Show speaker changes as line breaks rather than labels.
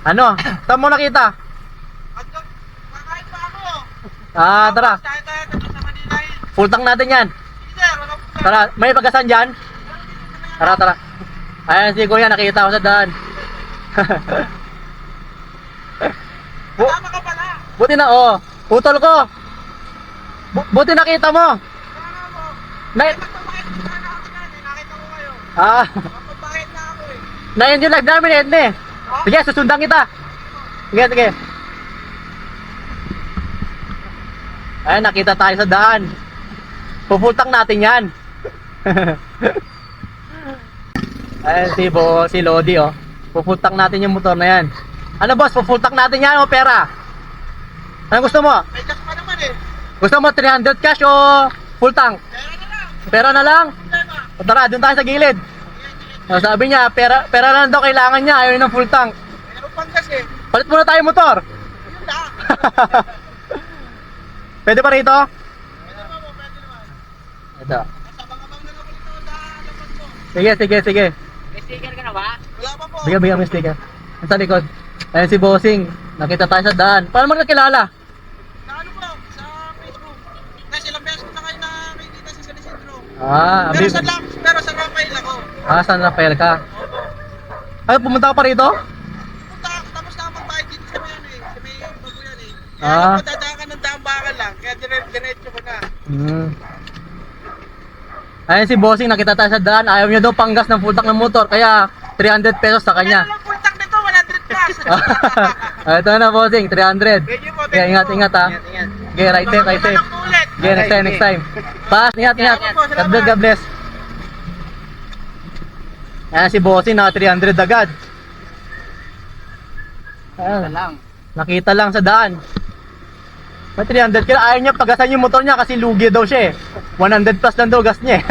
Ano? Saan mo nakita?
Kakain pa ako.
Tara.
Tayo sa Manila.
Full tank natin yan.
Sige sir, wala po.
Tara, may pagasan dyan? Tara. Ayan si Kuya, nakita ko sa daan.
Tama ka pala.
Buti na, putol ko. Buti nakita mo.
Kaya mo.
Na
Magpapakit na ako yan. Nakita ko kayo. Magpapakit na ako eh.
na yung lag namin, Edne. Sige, susundan kita. Sige. Ayan, nakita tayo sa daan. Pupultang natin yan. Ayan si Lodi, pupultang natin yung motor na yan. Ano boss, pupultang natin yan o pera? Ano gusto mo?
May gas pa naman eh.
Gusto mo 300 cash o full tank?
Pera na lang.
Pera na lang?
Problema.
O tara, doon tayo sa gilid. Sabi niya, pera na lang daw kailangan niya, ayaw ng full tank.
Meron pang gas eh.
Palit muna tayo motor.
Yun lang.
Pwede pa rito?
Pwede naman.
Ito.
Masabang-abang na naman ito sa laman mo.
Sige.
May sticker ka na ba? Wala pa po.
Bigyan mo yung sticker. Yan sa likod. Ayan si Bossing. Nakita tayo sa daan. Paano mo nakilala?
Sa ano po? Sa Facebook. Kasi ilang beses ko na kayo nakikita sa San Isidro. Pero sa Rafael ako.
San Rafael ka.
Opo.
Ay, pumunta ka pa rito?
Punta ako, tapos na magbayad dito sa may ano eh. Sa may babuyan eh.
Ah.
Kaya madadaan ka ng dambakan lang. Kaya diretso ko na.
Ayan si Bossing, nakita tayo sa daan. Ayaw niya daw panggas ng full tank ng motor. Kaya 300 pesos sa kanya.
Kaya lang full tank nito, 100 plus.
Ito na Bossing, 300.
Thank you po,
Kaya ingat ha.
Ingat.
Okay, right safe.
Ulit.
Okay, next time. Pass, ingat. God bless. Ayan si Bossing, na 300 agad. Ayan. Nakita lang sa daan. May 300 kaya ayaw niya pagasan yung motor niya kasi lugi daw siya eh. 100 plus lang daw gas niya eh.